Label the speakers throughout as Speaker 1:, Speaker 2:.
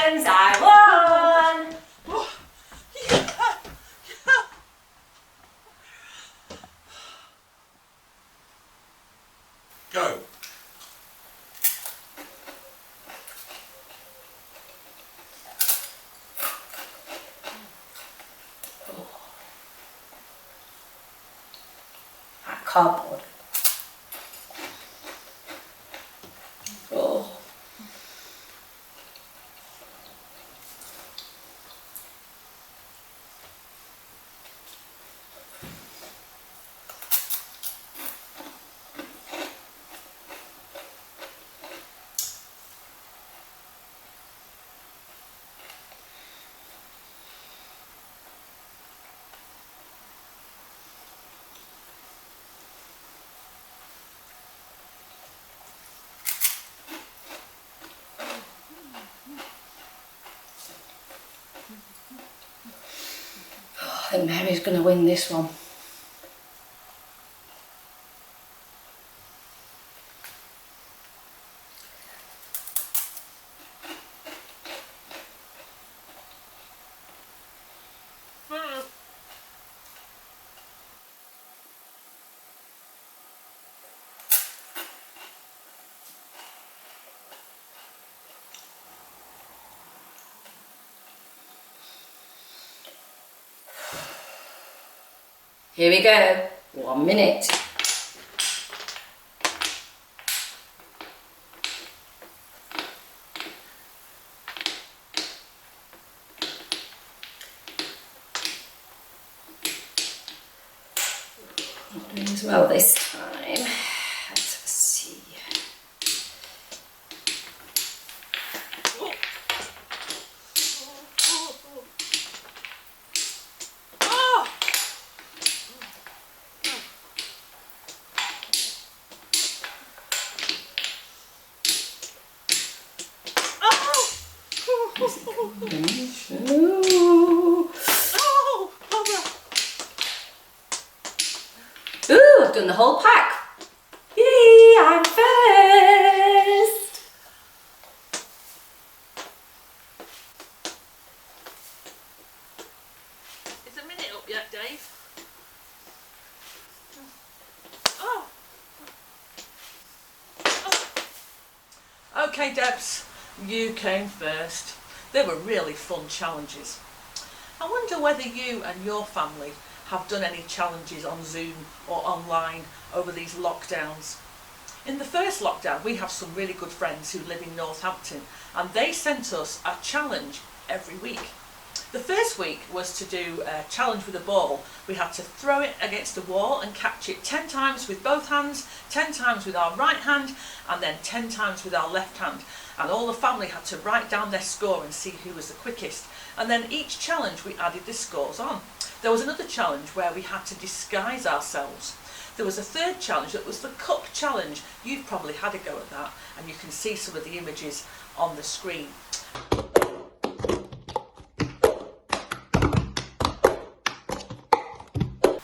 Speaker 1: Congratulations, I won!
Speaker 2: Oh, yeah.
Speaker 3: Go.
Speaker 1: That cardboard. Oh. I think Mary's going to win this one. Here we go. 1 minute. Not doing as well this time. Let's see. Ooh, I've done the whole pack. Yay, I'm first.
Speaker 2: Is a minute up yet, Dave? Oh. Okay, Debs, you came first. They were really fun challenges. I wonder whether you and your family have done any challenges on Zoom or online over these lockdowns. In the first lockdown, we have some really good friends who live in Northampton, and they sent us a challenge every week. The first week was to do a challenge with a ball. We had to throw it against a wall and catch it 10 times with both hands, 10 times with our right hand, and then 10 times with our left hand. And all the family had to write down their score and see who was the quickest. And then each challenge we added the scores on. There was another challenge where we had to disguise ourselves. There was a third challenge that was the cup challenge. You've probably had a go at that, and you can see some of the images on the screen.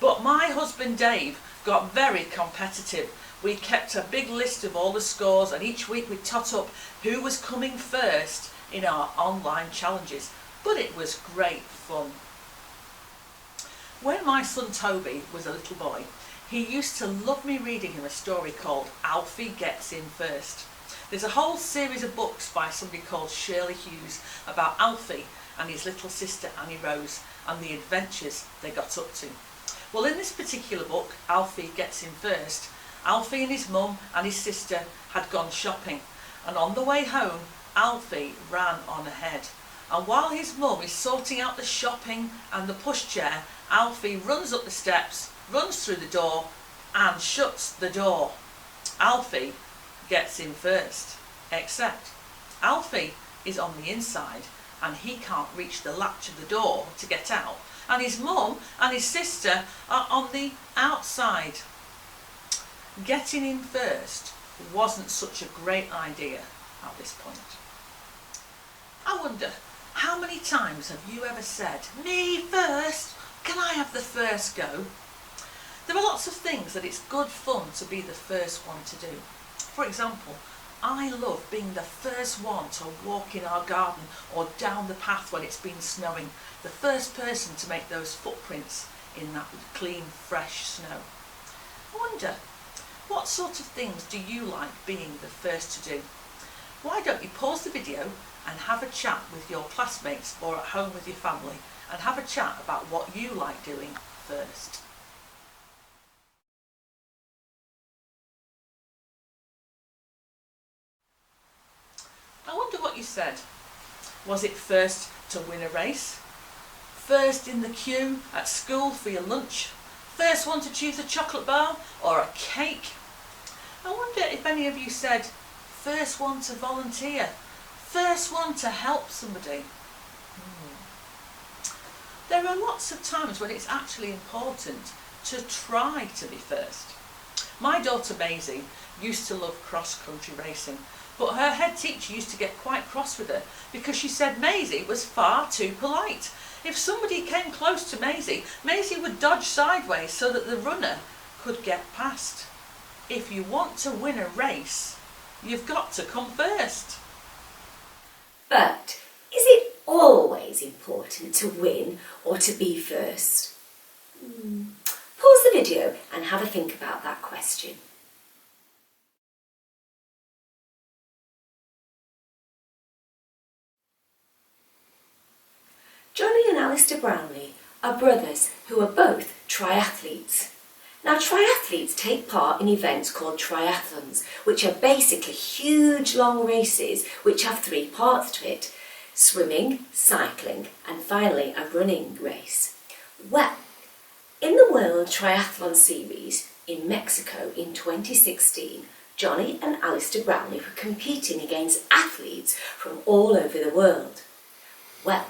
Speaker 2: But my husband Dave got very competitive. We kept a big list of all the scores, and each week we tot up who was coming first in our online challenges. But it was great fun. When my son Toby was a little boy, he used to love me reading him a story called Alfie Gets In First. There's a whole series of books by somebody called Shirley Hughes about Alfie and his little sister Annie Rose and the adventures they got up to. Well, in this particular book, Alfie Gets In First, Alfie and his mum and his sister had gone shopping, and on the way home, Alfie ran on ahead. And while his mum is sorting out the shopping and the pushchair, Alfie runs up the steps, runs through the door and shuts the door. Alfie gets in first, except Alfie is on the inside and he can't reach the latch of the door to get out, and his mum and his sister are on the outside. Getting in first wasn't such a great idea at this point. I wonder, how many times have you ever said, "Me first? Can I have the first go?" There are lots of things that it's good fun to be the first one to do. For example, I love being the first one to walk in our garden or down the path when it's been snowing, the first person to make those footprints in that clean, fresh snow. I wonder, what sort of things do you like being the first to do? Why don't you pause the video and have a chat with your classmates or at home with your family and have a chat about what you like doing first. I wonder what you said. Was it first to win a race? First in the queue at school for your lunch? First one to choose a chocolate bar or a cake? I wonder if any of you said first one to volunteer, first one to help somebody. There are lots of times when it's actually important to try to be first. My daughter Maisie used to love cross-country racing, but her head teacher used to get quite cross with her because she said Maisie was far too polite. If somebody came close to Maisie, Maisie would dodge sideways so that the runner could get past. If you want to win a race, you've got to come first.
Speaker 1: But is it always important to win or to be first? Pause the video and have a think about that question. Johnny and Alistair Brownlee are brothers who are both triathletes. Now, triathletes take part in events called triathlons, which are basically huge long races which have 3 parts to it: swimming, cycling and finally a running race. Well, in the World Triathlon Series in Mexico in 2016, Johnny and Alistair Brownlee were competing against athletes from all over the world. Well,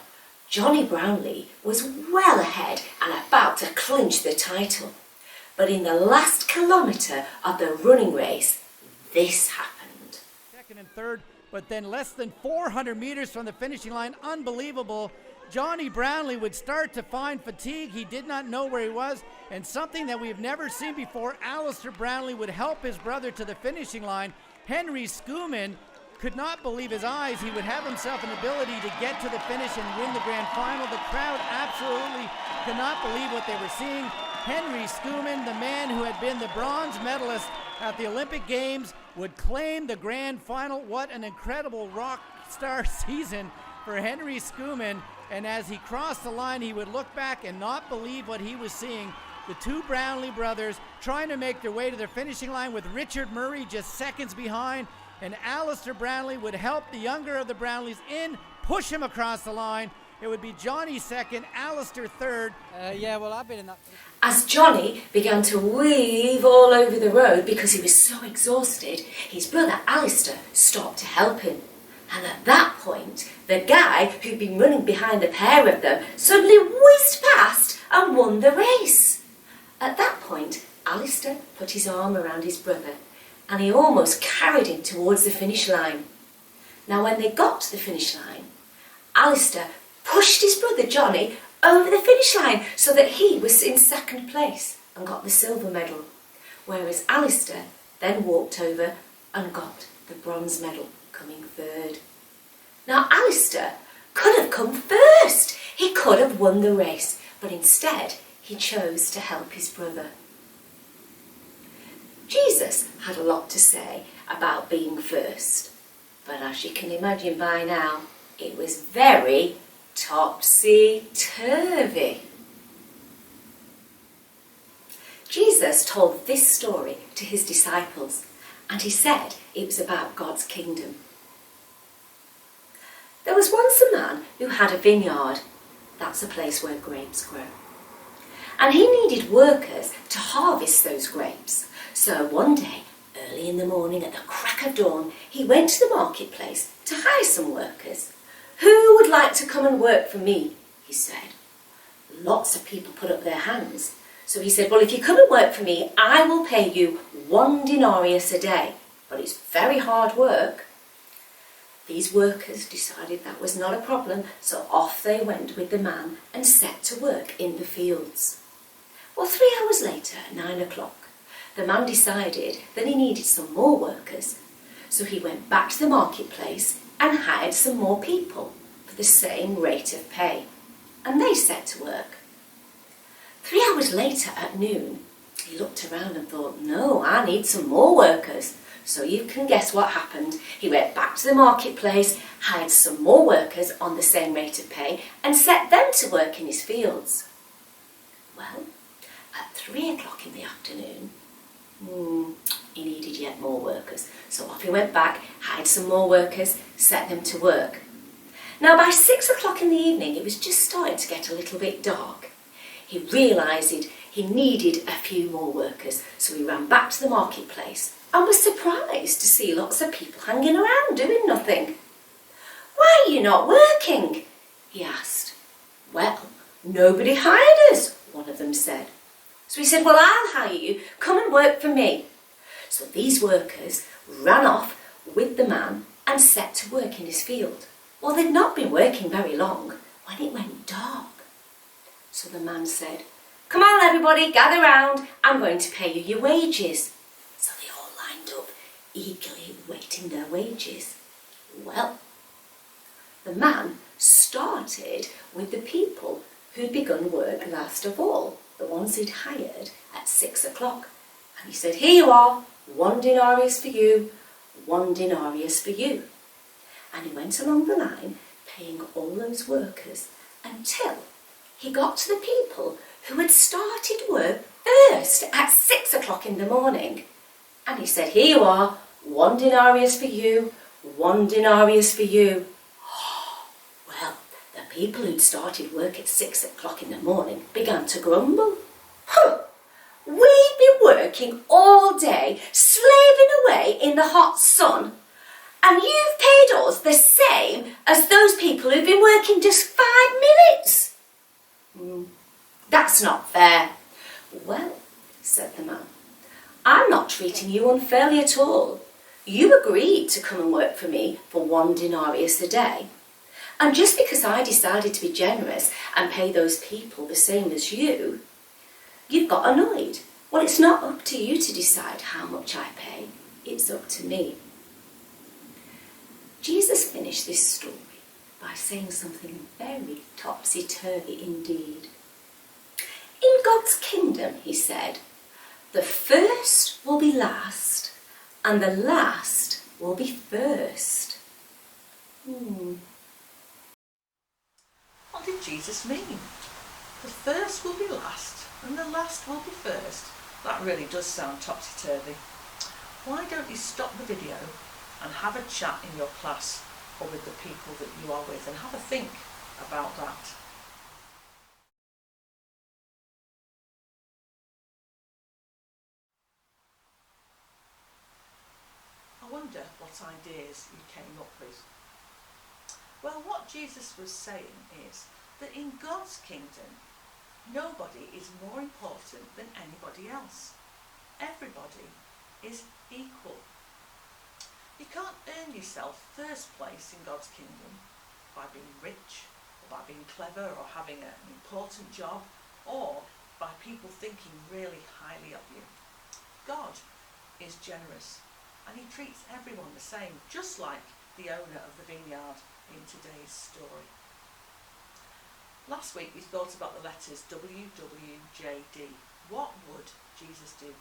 Speaker 1: Johnny Brownlee was well ahead and about to clinch the title. But in the last kilometre of the running race, this happened.
Speaker 3: Second and third, but then less than 400 meters from the finishing line, unbelievable. Johnny Brownlee would start to find fatigue. He did not know where he was, and something that we've never seen before, Alistair Brownlee would help his brother to the finishing line. Henry Schumann could not believe his eyes. He would have himself an ability to get to the finish and win the grand final. The crowd absolutely could not believe what they were seeing. Henry Schumann, the man who had been the bronze medalist at the Olympic Games, would claim the grand final. What an incredible rock star season for Henry Schumann. And as he crossed the line, he would look back and not believe what he was seeing. The 2 Brownlee brothers trying to make their way to their finishing line with Richard Murray just seconds behind. And Alistair Brownlee would help the younger of the Brownlees in, push him across the line. It would be Johnny second, Alistair third.
Speaker 4: I've been in that.
Speaker 1: As Johnny began to weave all over the road because he was so exhausted, his brother Alistair stopped to help him. And at that point, the guy who'd been running behind the pair of them suddenly whizzed past and won the race. At that point, Alistair put his arm around his brother and he almost carried him towards the finish line. Now, when they got to the finish line, Alistair pushed his brother Johnny over the finish line so that he was in second place and got the silver medal, whereas Alistair then walked over and got the bronze medal, coming third. Now, Alistair could have come first. He could have won the race, but instead he chose to help his brother. Jesus had a lot to say about being first, but as you can imagine by now, it was very topsy-turvy. Jesus told this story to his disciples, and he said it was about God's kingdom. There was once a man who had a vineyard. That's a place where grapes grow. And he needed workers to harvest those grapes. So one day, early in the morning at the crack of dawn, he went to the marketplace to hire some workers. "Who would like to come and work for me?" he said. Lots of people put up their hands. So he said, "Well, if you come and work for me, I will pay you 1 denarius a day. But it's very hard work." These workers decided that was not a problem, so off they went with the man and set to work in the fields. Well, 3 hours later, at 9 o'clock, the man decided that he needed some more workers. So he went back to the marketplace and hired some more people for the same rate of pay. And they set to work. 3 hours later at noon, he looked around and thought, no, I need some more workers. So you can guess what happened. He went back to the marketplace, hired some more workers on the same rate of pay, and set them to work in his fields. Well, at 3 o'clock in the afternoon, he needed yet more workers. So off he went back, hired some more workers, set them to work. Now by 6 o'clock in the evening, it was just starting to get a little bit dark. He realised he needed a few more workers, so he ran back to the marketplace and was surprised to see lots of people hanging around doing nothing. "Why are you not working?" he asked. "Well, nobody hired us," one of them said. So he said, "Well, I'll hire you. Come and work for me." So these workers ran off with the man and set to work in his field. Well, they'd not been working very long when it went dark. So the man said, "Come on, everybody, gather round. I'm going to pay you your wages." So they all lined up, eagerly waiting their wages. Well, the man started with the people who'd begun work last of all, the ones he'd hired at 6 o'clock. And he said, "Here you are, 1 denarius for you, 1 denarius for you." And he went along the line, paying all those workers until he got to the people who had started work first at 6 o'clock in the morning. And he said, "Here you are, 1 denarius for you, 1 denarius for you." Well, the people who'd started work at 6 o'clock in the morning began to grumble. "We've been working all day, slaving away in the hot sun, and you've paid us the same as those people who've been working just 5 minutes. That's not fair." "Well," said the man, "I'm not treating you unfairly at all. You agreed to come and work for me for 1 denarius a day. And just because I decided to be generous and pay those people the same as you, you've got annoyed. Well, it's not up to you to decide how much I pay. It's up to me." Jesus finished this story by saying something very topsy-turvy indeed. In God's kingdom, he said, the first will be last and the last will be first.
Speaker 2: What did Jesus mean? The first will be last and the last will be first. That really does sound topsy-turvy. Why don't you stop the video and have a chat in your class or with the people that you are with and have a think about that? I wonder what ideas you came up with. Well, what Jesus was saying is that in God's kingdom, nobody is more important than anybody else. Everybody is equal. You can't earn yourself first place in God's kingdom by being rich, or by being clever, or having an important job, or by people thinking really highly of you. God is generous, and he treats everyone the same, just like the owner of the vineyard in today's story. Last week we thought about the letters WWJD. What would Jesus do?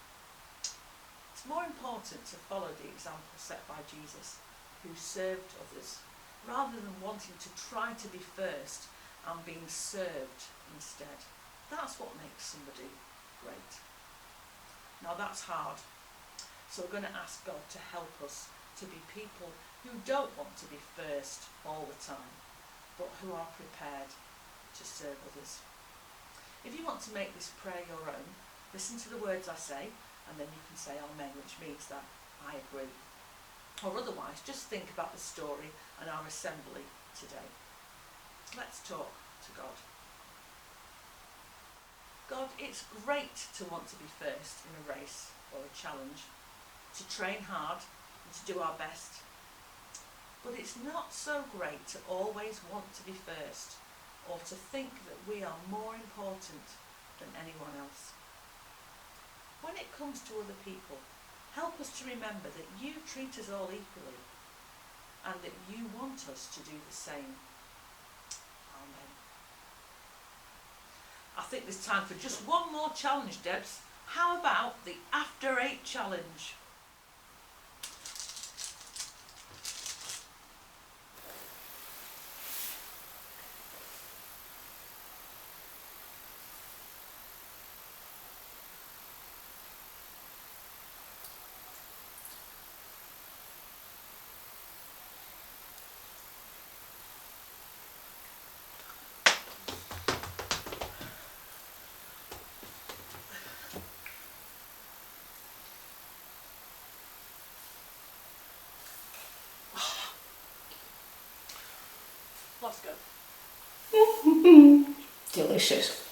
Speaker 2: It's more important to follow the example set by Jesus, who served others, rather than wanting to try to be first and being served instead. That's what makes somebody great. Now that's hard. So we're going to ask God to help us to be people who don't want to be first all the time, but who are prepared to serve others. If you want to make this prayer your own, listen to the words I say, and then you can say Amen, which means that I agree. Or otherwise, just think about the story and our assembly today. Let's talk to God. God, it's great to want to be first in a race or a challenge, to train hard and to do our best. But it's not so great to always want to be first, or to think that we are more important than anyone else. When it comes to other people, Help us to remember that you treat us all equally and that you want us to do the same. Amen. I think there's time for just one more challenge, Debs. How about the After 8 challenge? Let's go.
Speaker 1: Delicious.